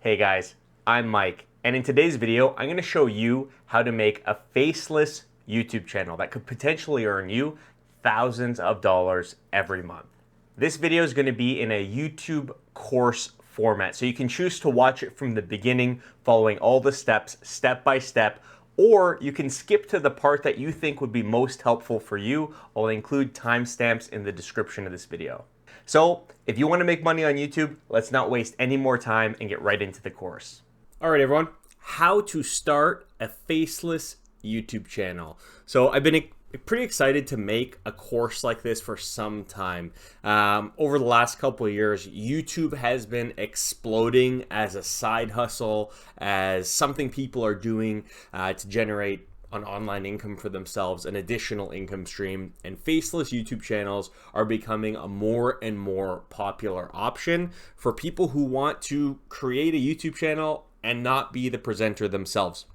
Hey guys, I'm Mike, and in today's video, I'm going to show you how to make a faceless YouTube channel that could potentially earn you thousands of dollars every month. This video is going to be in a YouTube course format, so you can choose to watch it from the beginning, following all the steps, step by step, or you can skip to the part that you think would be most helpful for you. I'll include timestamps in the description of this video. So if you want to make money on YouTube, let's not waste any more time and get right into the course. All right, everyone, how to start a faceless YouTube channel. So I've been pretty excited to make a course like this for some time. Over the last couple of years, YouTube has been exploding as a side hustle, as something people are doing to generate an online income for themselves, an additional income stream, and faceless YouTube channels are becoming a more and more popular option for people who want to create a YouTube channel and not be the presenter themselves.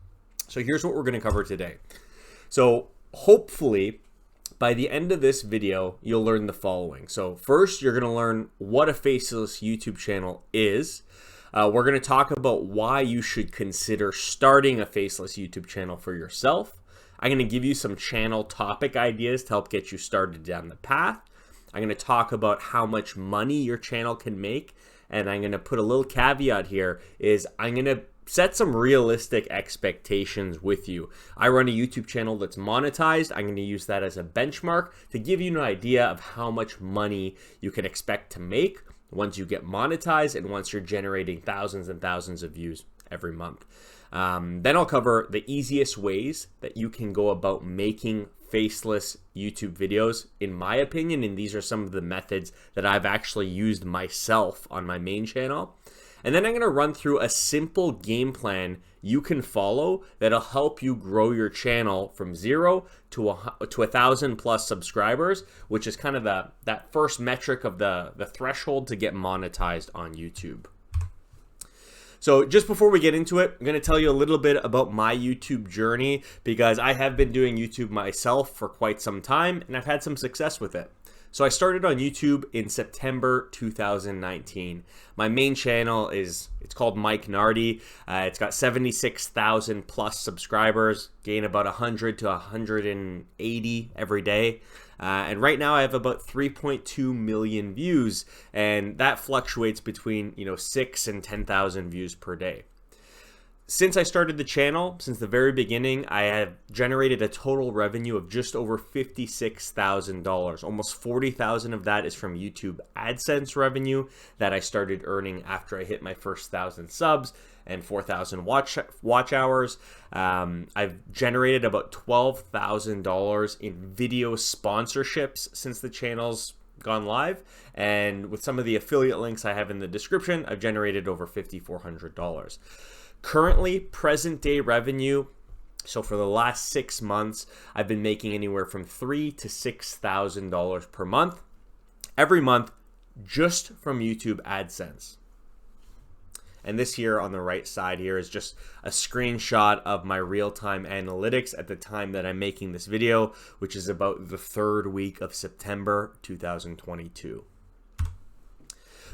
So here's what we're going to cover today. So hopefully by the end of this video, you'll learn the following. So first, you're going to learn what a faceless YouTube channel is. We're going to talk about why you should consider starting a faceless YouTube channel for yourself. I'm going to give you some channel topic ideas to help get you started down the path. I'm going to talk about how much money your channel can make. And I'm going to put a little caveat here is I'm going to set some realistic expectations with you. I run a YouTube channel that's monetized. I'm going to use that as a benchmark to give you an idea of how much money you can expect to make once you get monetized and once you're generating thousands and thousands of views every month. Then I'll cover the easiest ways that you can go about making faceless YouTube videos, in my opinion, and these are some of the methods that I've actually used myself on my main channel. And then I'm going to run through a simple game plan you can follow that'll help you grow your channel from 0 to 1,000 plus subscribers, which is kind of that first metric of the threshold to get monetized on YouTube. So just before we get into it, I'm going to tell you a little bit about my YouTube journey because I have been doing YouTube myself for quite some time and I've had some success with it. So I started on YouTube in September 2019. My main channel it's called Mike Nardi. It's got 76,000 plus subscribers, gain about 100 to 180 every day. And right now I have about 3.2 million views, and that fluctuates between 6 and 10,000 views per day. Since I started the channel, since the very beginning, I have generated a total revenue of just over $56,000. Almost 40,000 of that is from YouTube AdSense revenue that I started earning after I hit my first 1,000 subs and 4,000 watch hours. I've generated about $12,000 in video sponsorships since the channel's gone live, and with some of the affiliate links I have in the description, I've generated over $5,400. Currently, present day revenue, so for the last 6 months, I've been making anywhere from $3,000 to $6,000 per month, every month, just from YouTube AdSense. And this here on the right side here is just a screenshot of my real-time analytics at the time that I'm making this video, which is about the 3rd week of September 2022.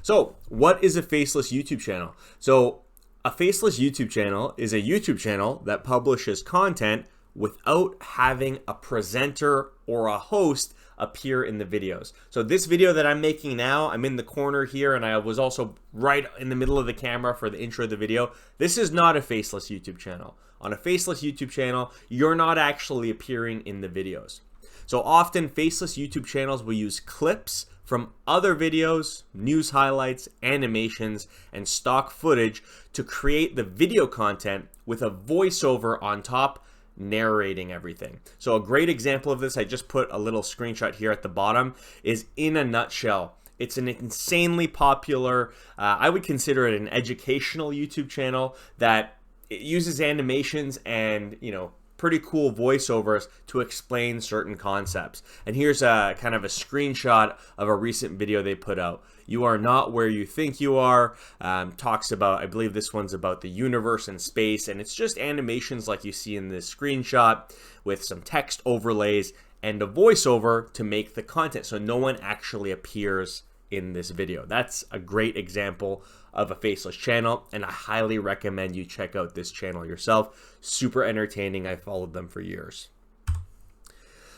So what is a faceless YouTube channel? So a faceless YouTube channel is a YouTube channel that publishes content without having a presenter or a host appear in the videos. So this video that I'm making now, I'm in the corner here and I was also right in the middle of the camera for the intro of the video. This is not a faceless YouTube channel. On a faceless YouTube channel, you're not actually appearing in the videos. So often faceless YouTube channels will use clips from other videos, news highlights, animations, and stock footage to create the video content with a voiceover on top narrating everything. So a great example of this, I just put a little screenshot here at the bottom, is In a Nutshell. It's an insanely popular, I would consider it an educational YouTube channel that it uses animations and, pretty cool voiceovers to explain certain concepts. And here's a kind of a screenshot of a recent video they put out. You are not where you think you are. Talks about, I believe this one's about the universe and space, and it's just animations like you see in this screenshot with some text overlays and a voiceover to make the content so no one actually appears in this video. That's a great example of a faceless channel, and I highly recommend you check out this channel yourself. Super entertaining. I followed them for years.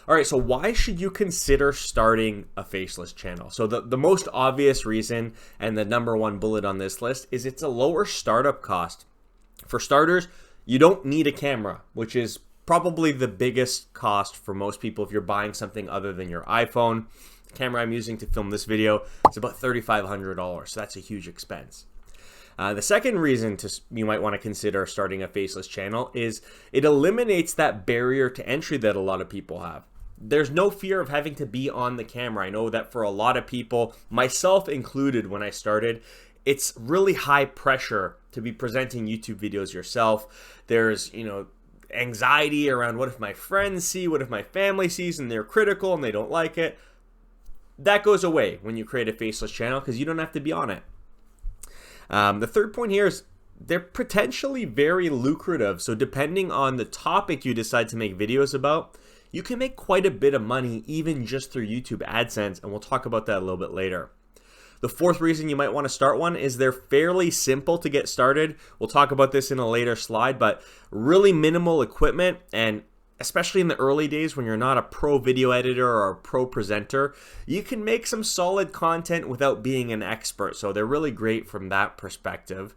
All right, so why should you consider starting a faceless channel? So the most obvious reason, and the number one bullet on this list, is it's a lower startup cost. For starters, you don't need a camera, which is probably the biggest cost for most people if you're buying something other than your iPhone. The camera I'm using to film this video is about $3,500, so that's a huge expense. The second reason you might want to consider starting a faceless channel is it eliminates that barrier to entry that a lot of people have. There's no fear of having to be on the camera. I know that for a lot of people, myself included when I started, it's really high pressure to be presenting YouTube videos yourself. There's, anxiety around what if my friends see, what if my family sees and they're critical and they don't like it. That goes away when you create a faceless channel because you don't have to be on it. The third point here is they're potentially very lucrative. So depending on the topic you decide to make videos about, you can make quite a bit of money even just through YouTube AdSense, and we'll talk about that a little bit later. The fourth reason you might want to start one is they're fairly simple to get started. We'll talk about this in a later slide, but really minimal equipment, and especially in the early days when you're not a pro video editor or a pro presenter, you can make some solid content without being an expert. So they're really great from that perspective.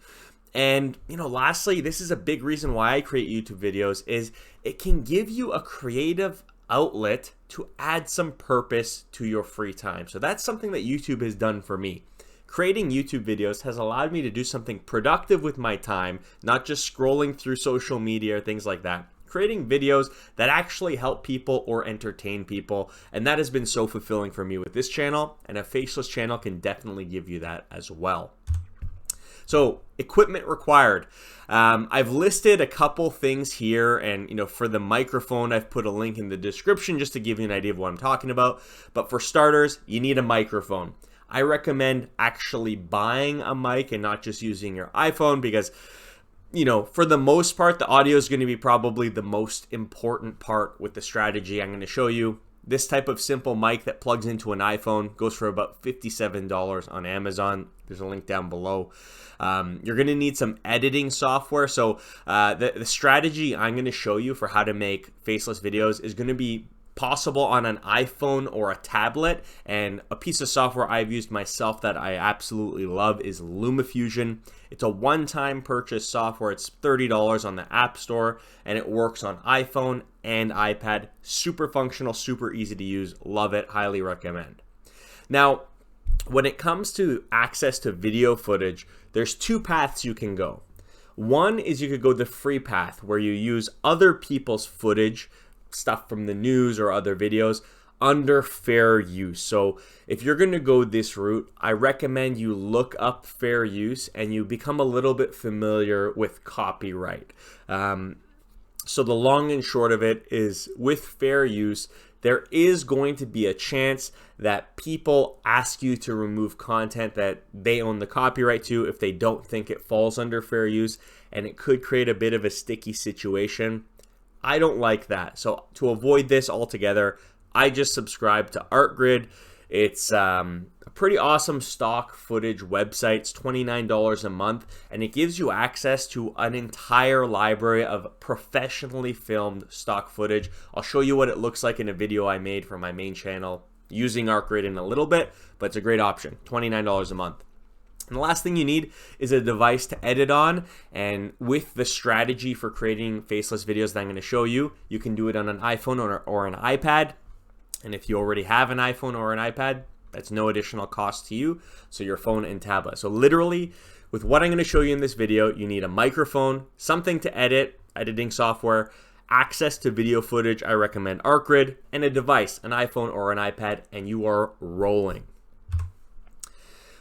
And, lastly, this is a big reason why I create YouTube videos, is it can give you a creative outlet to add some purpose to your free time. So that's something that YouTube has done for me. Creating YouTube videos has allowed me to do something productive with my time, not just scrolling through social media or things like that. Creating videos that actually help people or entertain people, and that has been so fulfilling for me with this channel, and a faceless channel can definitely give you that as well. So equipment required. I've listed a couple things here, and for the microphone, I've put a link in the description just to give you an idea of what I'm talking about. But for starters, you need a microphone. I recommend actually buying a mic and not just using your iPhone because, for the most part, the audio is going to be probably the most important part with the strategy I'm going to show you. This type of simple mic that plugs into an iPhone goes for about $57 on Amazon. There's a link down below. You're going to need some editing software. So the strategy I'm going to show you for how to make faceless videos is going to be possible on an iPhone or a tablet, and a piece of software I've used myself that I absolutely love is LumaFusion. It's a one-time purchase software. It's $30 on the App Store, and it works on iPhone and iPad. Super functional, super easy to use. Love it, highly recommend. Now, when it comes to access to video footage, there's two paths you can go. One is you could go the free path where you use other people's footage, stuff from the news or other videos, under fair use. So if you're going to go this route, I recommend you look up fair use and you become a little bit familiar with copyright. So the long and short of it is, with fair use, there is going to be a chance that people ask you to remove content that they own the copyright to if they don't think it falls under fair use, and it could create a bit of a sticky situation. I don't like that. So to avoid this altogether, I just subscribe to ArtGrid. It's a pretty awesome stock footage website. It's $29 a month, and it gives you access to an entire library of professionally filmed stock footage. I'll show you what it looks like in a video I made for my main channel using ArtGrid in a little bit, but it's a great option, $29 a month. And the last thing you need is a device to edit on, and with the strategy for creating faceless videos that I'm going to show you, you can do it on an iPhone or an iPad. And if you already have an iPhone or an iPad, that's no additional cost to you, so your phone and tablet. So literally, with what I'm going to show you in this video, you need a microphone, something to edit, editing software, access to video footage, I recommend ArtGrid, and a device, an iPhone or an iPad, and you are rolling.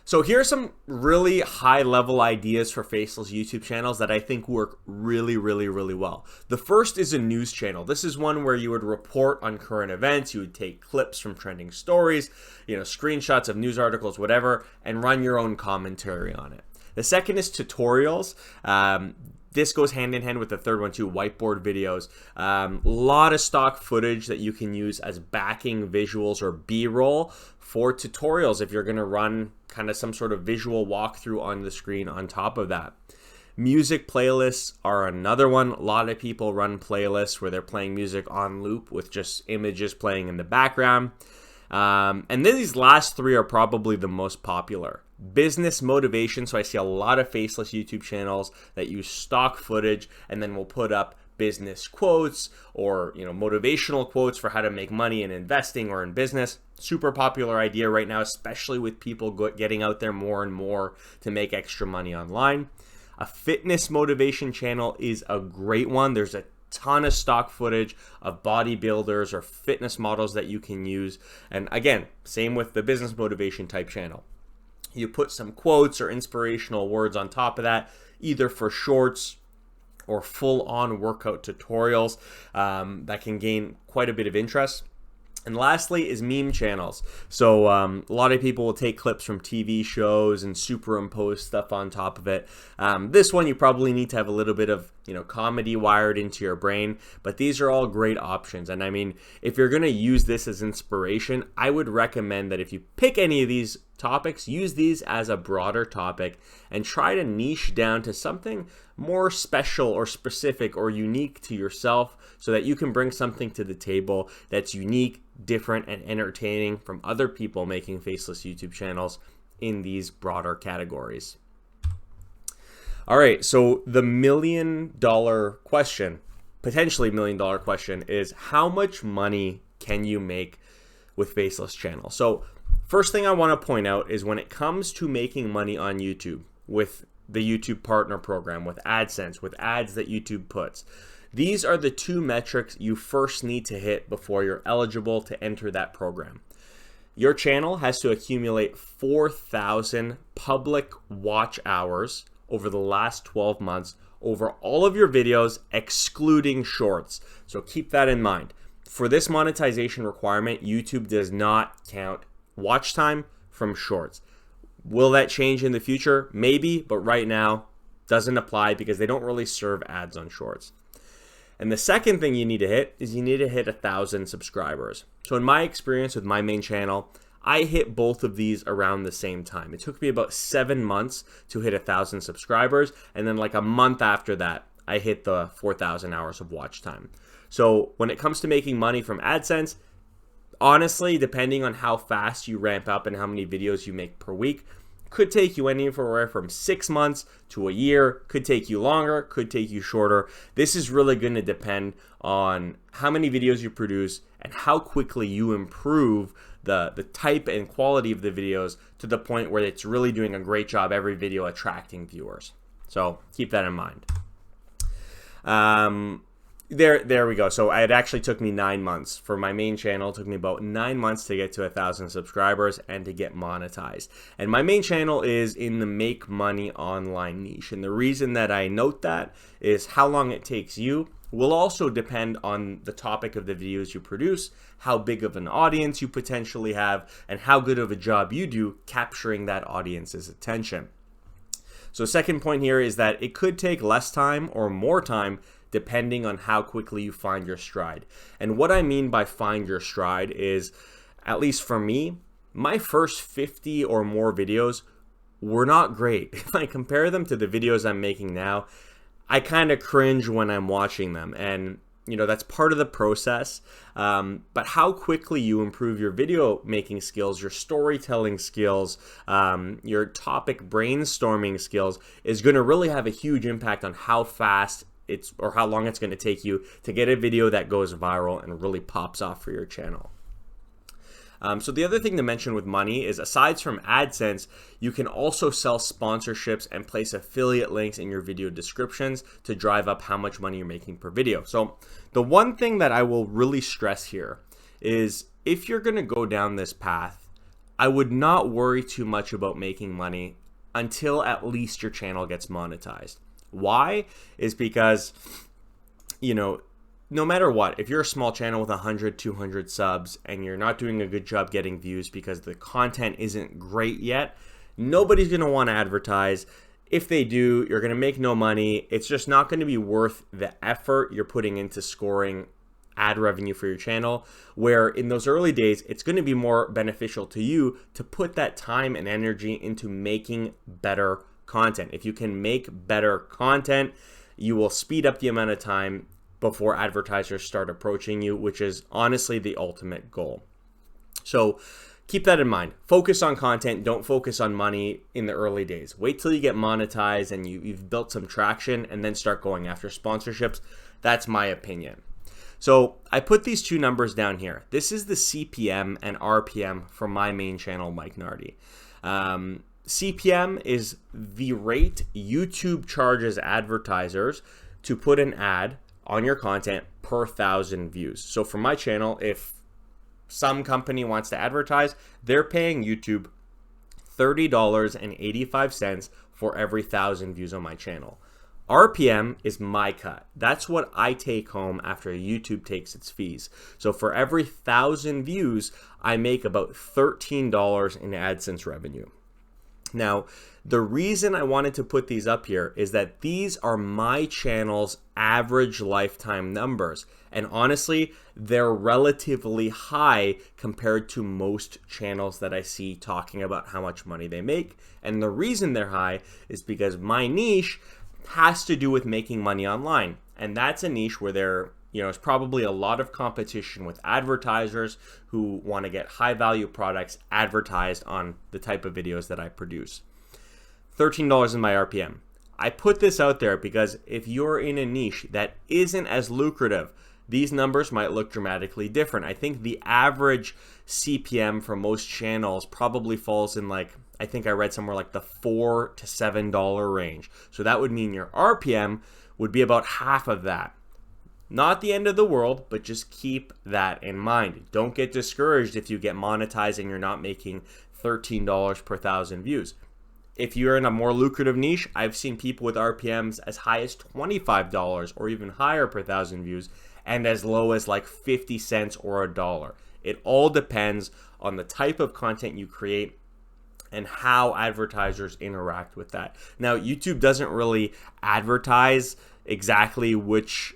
So here are some really high-level ideas for faceless YouTube channels that I think work really, really, really well. The first is a news channel. This is one where you would report on current events. You would take clips from trending stories, screenshots of news articles, whatever, and run your own commentary on it. The second is tutorials. This goes hand in hand with the third one too, whiteboard videos. A lot of stock footage that you can use as backing visuals or B-roll for tutorials if you're gonna run kind of some sort of visual walkthrough on the screen on top of that. Music playlists are another one. A lot of people run playlists where they're playing music on loop with just images playing in the background. And then these last three are probably the most popular. Business motivation. So I see a lot of Faceless YouTube channels that use stock footage and then will put up business quotes or motivational quotes for how to make money in investing or in business. Super popular idea right now, especially with people getting out there more and more to make extra money online. A fitness motivation channel is a great one. There's a ton of stock footage of bodybuilders or fitness models that you can use. And again, same with the business motivation type channel. You put some quotes or inspirational words on top of that, either for shorts or full-on workout tutorials that can gain quite a bit of interest. And lastly is meme channels. So a lot of people will take clips from TV shows and superimpose stuff on top of it. This one you probably need to have a little bit of comedy wired into your brain, but these are all great options. And I mean, if you're gonna use this as inspiration, I would recommend that if you pick any of these topics, use these as a broader topic and try to niche down to something more special or specific or unique to yourself so that you can bring something to the table that's unique, different, and entertaining from other people making Faceless YouTube channels in these broader categories. All right, so the $1 million question, potentially $1 million question, is how much money can you make with Faceless channel? So first thing I want to point out is when it comes to making money on YouTube with the YouTube Partner Program, with AdSense, with ads that YouTube puts, these are the two metrics you first need to hit before you're eligible to enter that program. Your channel has to accumulate 4,000 public watch hours over the last 12 months over all of your videos, excluding shorts. So keep that in mind. For this monetization requirement, YouTube does not count watch time from shorts. Will that change in the future? Maybe, but right now doesn't apply because they don't really serve ads on shorts. And the second thing you need to hit is you need to hit 1,000 subscribers. So in my experience with my main channel, I hit both of these around the same time. It took me about 7 months to hit 1,000 subscribers, and then like a month after that, I hit the 4,000 hours of watch time. So when it comes to making money from AdSense, honestly, depending on how fast you ramp up and how many videos you make per week, could take you anywhere from 6 months to a year, could take you longer, could take you shorter. This is really going to depend on how many videos you produce and how quickly you improve the type and quality of the videos to the point where it's really doing a great job every video attracting viewers. So keep that in mind. There we go. So it actually took me 9 months for my main channel. It took me about 9 months to get to 1,000 subscribers and to get monetized. And my main channel is in the make money online niche. And the reason that I note that is how long it takes you will also depend on the topic of the videos you produce, how big of an audience you potentially have, and how good of a job you do capturing that audience's attention. So second point here is that it could take less time or more time depending on how quickly you find your stride. And what I mean by find your stride is, at least for me, my first 50 or more videos were not great. If I compare them to the videos I'm making now, I kind of cringe when I'm watching them. And that's part of the process. But how quickly you improve your video making skills, your storytelling skills, your topic brainstorming skills is going to really have a huge impact on how fast or how long it's going to take you to get a video that goes viral and really pops off for your channel. So the other thing to mention with money is, aside from AdSense, you can also sell sponsorships and place affiliate links in your video descriptions to drive up how much money you're making per video. So the one thing that I will really stress here is, if you're going to go down this path, I would not worry too much about making money until at least your channel gets monetized. Why? Is because, no matter what, if you're a small channel with 100, 200 subs and you're not doing a good job getting views because the content isn't great yet, nobody's going to want to advertise. If they do, you're going to make no money. It's just not going to be worth the effort you're putting into scoring ad revenue for your channel, where in those early days, it's going to be more beneficial to you to put that time and energy into making better content. If you can make better content, you will speed up the amount of time before advertisers start approaching you, which is honestly the ultimate goal. So keep that in mind. Focus on content. Don't focus on money in the early days. Wait till you get monetized and you've built some traction, and then start going after sponsorships. That's my opinion. So I put these two numbers down here. This is the CPM and RPM for my main channel, Mike Nardi. CPM is the rate YouTube charges advertisers to put an ad on your content per 1,000 views. So for my channel, if some company wants to advertise, they're paying YouTube $30.85 for every 1,000 views on my channel. RPM is my cut. That's what I take home after YouTube takes its fees. So for every 1,000 views, I make about $13 in AdSense revenue. Now, the reason I wanted to put these up here is that these are my channel's average lifetime numbers. And honestly, they're relatively high compared to most channels that I see talking about how much money they make. And the reason they're high is because my niche has to do with making money online. And that's a niche where there's probably a lot of competition with advertisers who want to get high value products advertised on the type of videos that I produce. $13 in my RPM. I put this out there because if you're in a niche that isn't as lucrative, these numbers might look dramatically different. I think the average CPM for most channels probably falls in I think I read somewhere like the $4 to $7 range. So that would mean your RPM would be about half of that. Not the end of the world, but just keep that in mind. Don't get discouraged if you get monetized and you're not making $13 per 1,000 views. If you're in a more lucrative niche, I've seen people with RPMs as high as $25 or even higher per 1,000 views, and as low as like 50 cents or $1. It all depends on the type of content you create and how advertisers interact with that. Now, YouTube doesn't really advertise exactly which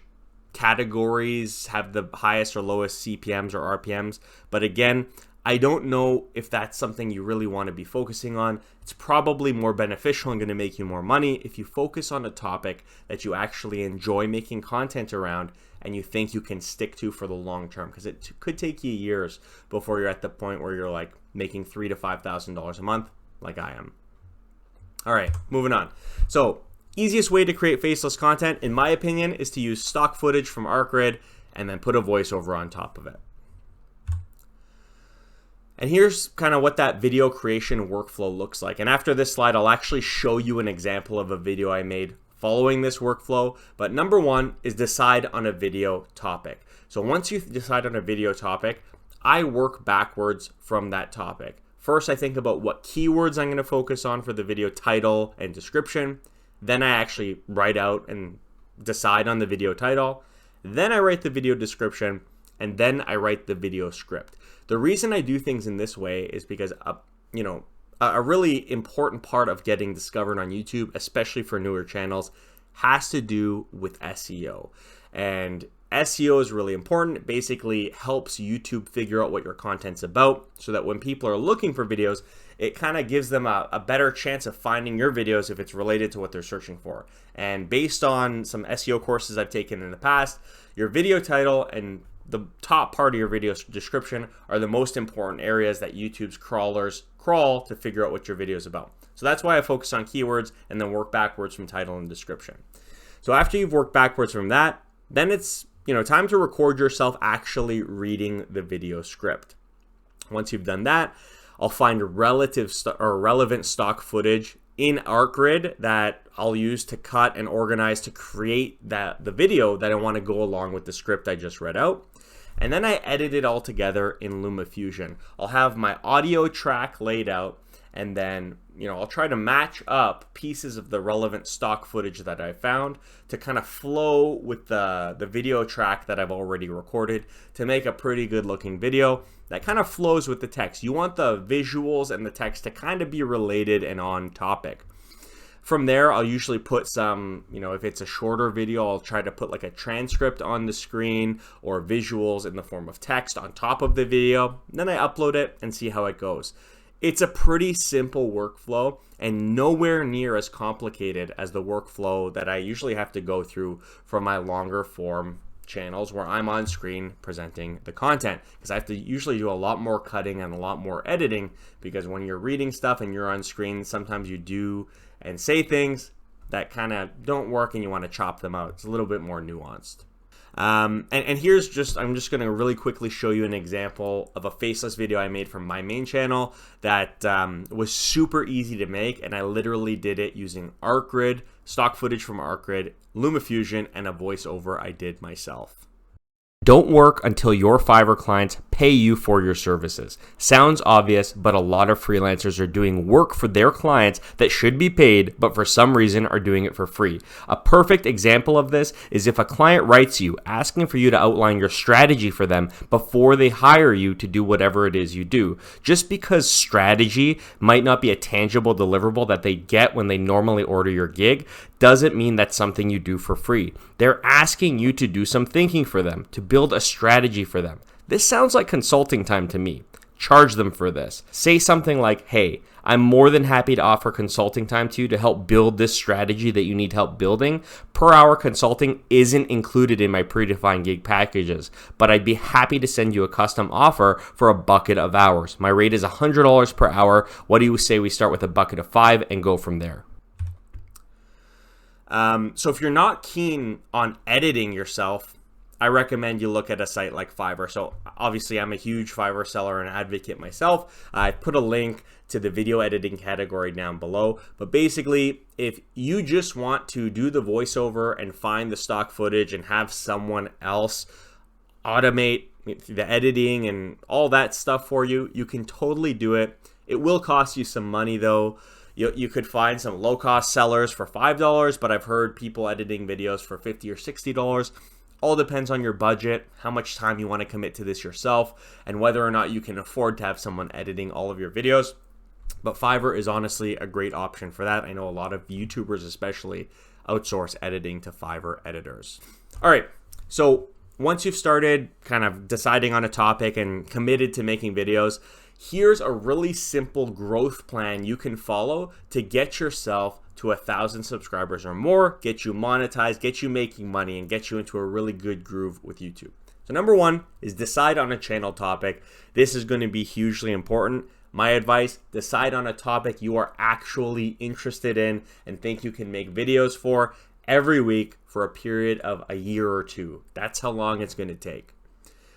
categories have the highest or lowest CPMs or RPMs, but again, I don't know if that's something you really want to be focusing on. It's probably more beneficial and going to make you more money if you focus on a topic that you actually enjoy making content around and you think you can stick to for the long term, because it could take you years before you're at the point where you're like making $3,000 to $5,000 a month like I am. All right, moving on. So easiest way to create faceless content, in my opinion, is to use stock footage from ArtGrid and then put a voiceover on top of it. And here's kind of what that video creation workflow looks like. And after this slide, I'll actually show you an example of a video I made following this workflow. But number one is decide on a video topic. So once you decide on a video topic, I work backwards from that topic. First, I think about what keywords I'm going to focus on for the video title and description. Then I actually write out and decide on the video title. Then I write the video description, and then I write the video script. The reason I do things in this way is because a really important part of getting discovered on YouTube, especially for newer channels, has to do with SEO. And SEO is really important. It basically helps YouTube figure out what your content's about, so that when people are looking for videos, it kind of gives them a better chance of finding your videos if it's related to what they're searching for. And based on some SEO courses I've taken in the past, your video title and the top part of your video description are the most important areas that YouTube's crawlers crawl to figure out what your video is about. So that's why I focus on keywords and then work backwards from title and description. So after you've worked backwards from that, then it's time to record yourself actually reading the video script. Once you've done that, I'll find relevant stock footage in ArtGrid that I'll use to cut and organize to create the video that I want to go along with the script I just read out. And then I edit it all together in LumaFusion. I'll have my audio track laid out, and then I'll try to match up pieces of the relevant stock footage that I found to kind of flow with the video track that I've already recorded to make a pretty good looking video that kind of flows with the text. You want the visuals and the text to kind of be related and on topic. From there, I'll usually put some, if it's a shorter video, I'll try to put like a transcript on the screen or visuals in the form of text on top of the video. Then I upload it and see how it goes. It's a pretty simple workflow and nowhere near as complicated as the workflow that I usually have to go through for my longer form channels where I'm on screen presenting the content, because I have to usually do a lot more cutting and a lot more editing, because when you're reading stuff and you're on screen, sometimes you do and say things that kind of don't work and you want to chop them out. It's a little bit more nuanced. And here's I'm just going to really quickly show you an example of a faceless video I made from my main channel that was super easy to make, and I literally did it using ArtGrid, stock footage from ArtGrid, LumaFusion, and a voiceover I did myself. Don't work until your Fiverr clients pay you for your services. Sounds obvious, but a lot of freelancers are doing work for their clients that should be paid, but for some reason are doing it for free. A perfect example of this is if a client writes you asking for you to outline your strategy for them before they hire you to do whatever it is you do. Just because strategy might not be a tangible deliverable that they get when they normally order your gig doesn't mean that's something you do for free. They're asking you to do some thinking for them, to build a strategy for them. This sounds like consulting time to me. Charge them for this. Say something like, hey, I'm more than happy to offer consulting time to you to help build this strategy that you need help building. Per hour consulting isn't included in my predefined gig packages, but I'd be happy to send you a custom offer for a bucket of hours. My rate is $100 per hour. What do you say we start with a bucket of 5 and go from there? So if you're not keen on editing yourself, I recommend you look at a site like Fiverr. So obviously I'm a huge Fiverr seller and advocate myself. I put a link to the video editing category down below. But basically, if you just want to do the voiceover and find the stock footage and have someone else automate the editing and all that stuff for you, you can totally do it. It will cost you some money though. You could find some low-cost sellers for $5, but I've heard people editing videos for $50 or $60. All depends on your budget, how much time you want to commit to this yourself, and whether or not you can afford to have someone editing all of your videos. But Fiverr is honestly a great option for that. I know a lot of YouTubers especially outsource editing to Fiverr editors. All right, so once you've started kind of deciding on a topic and committed to making videos, here's a really simple growth plan you can follow to get yourself to 1,000 subscribers or more, get you monetized, get you making money, and get you into a really good groove with YouTube. So number one is decide on a channel topic. This is going to be hugely important. My advice, decide on a topic you are actually interested in and think you can make videos for every week for a period of a year or two. That's how long it's going to take.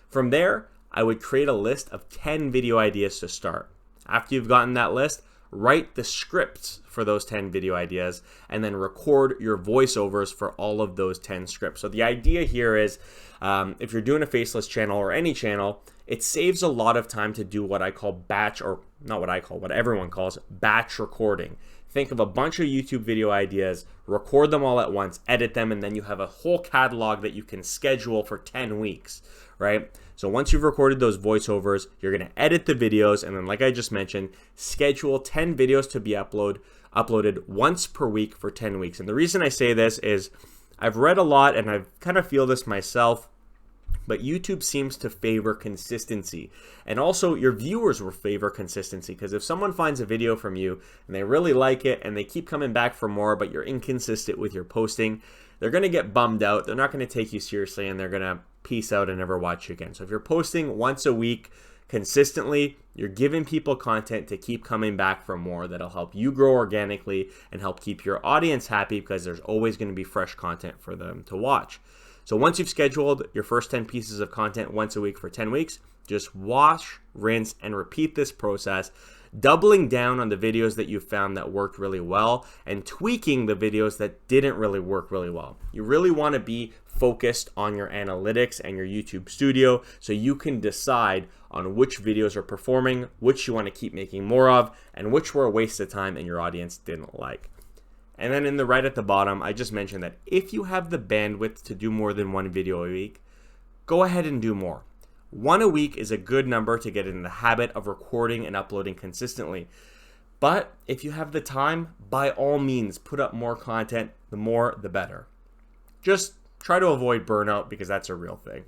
From there, I would create a list of 10 video ideas to start. After you've gotten that list, write the scripts for those 10 video ideas and then record your voiceovers for all of those 10 scripts. So the idea here is if you're doing a faceless channel or any channel, it saves a lot of time to do what I call batch, or not what I call, what everyone calls batch recording. Think of a bunch of YouTube video ideas, record them all at once, edit them, and then you have a whole catalog that you can schedule for 10 weeks, right? So once you've recorded those voiceovers, you're gonna edit the videos, and then like I just mentioned, schedule 10 videos to be uploaded once per week for 10 weeks. And the reason I say this is I've read a lot, and I kind of feel this myself, but YouTube seems to favor consistency. And also your viewers will favor consistency, because if someone finds a video from you and they really like it and they keep coming back for more, but you're inconsistent with your posting, they're gonna get bummed out. They're not gonna take you seriously, and they're gonna peace out and never watch you again. So if you're posting once a week consistently, you're giving people content to keep coming back for more that'll help you grow organically and help keep your audience happy, because there's always gonna be fresh content for them to watch. So once you've scheduled your first 10 pieces of content once a week for 10 weeks, just wash, rinse, and repeat this process, doubling down on the videos that you found that worked really well and tweaking the videos that didn't really work really well. You really want to be focused on your analytics and your YouTube studio so you can decide on which videos are performing, which you want to keep making more of, and which were a waste of time and your audience didn't like. And then in the right at the bottom, I just mentioned that if you have the bandwidth to do more than one video a week, go ahead and do more. One a week is a good number to get in the habit of recording and uploading consistently. But if you have the time, by all means, put up more content. The more, the better. Just try to avoid burnout because that's a real thing.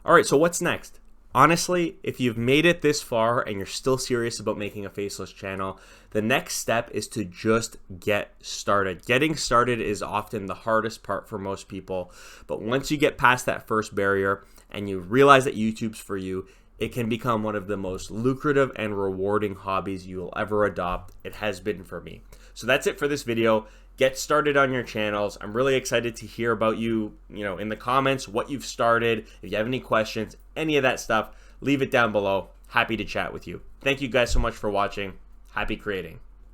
All right, so what's next? Honestly, if you've made it this far and you're still serious about making a faceless channel, the next step is to just get started. Getting started is often the hardest part for most people, but once you get past that first barrier and you realize that YouTube's for you, it can become one of the most lucrative and rewarding hobbies you will ever adopt. It has been for me. So that's it for this video. Get started on your channels. I'm really excited to hear about you, in the comments, what you've started. If you have any questions, any of that stuff, leave it down below. Happy to chat with you. Thank you guys so much for watching. Happy creating.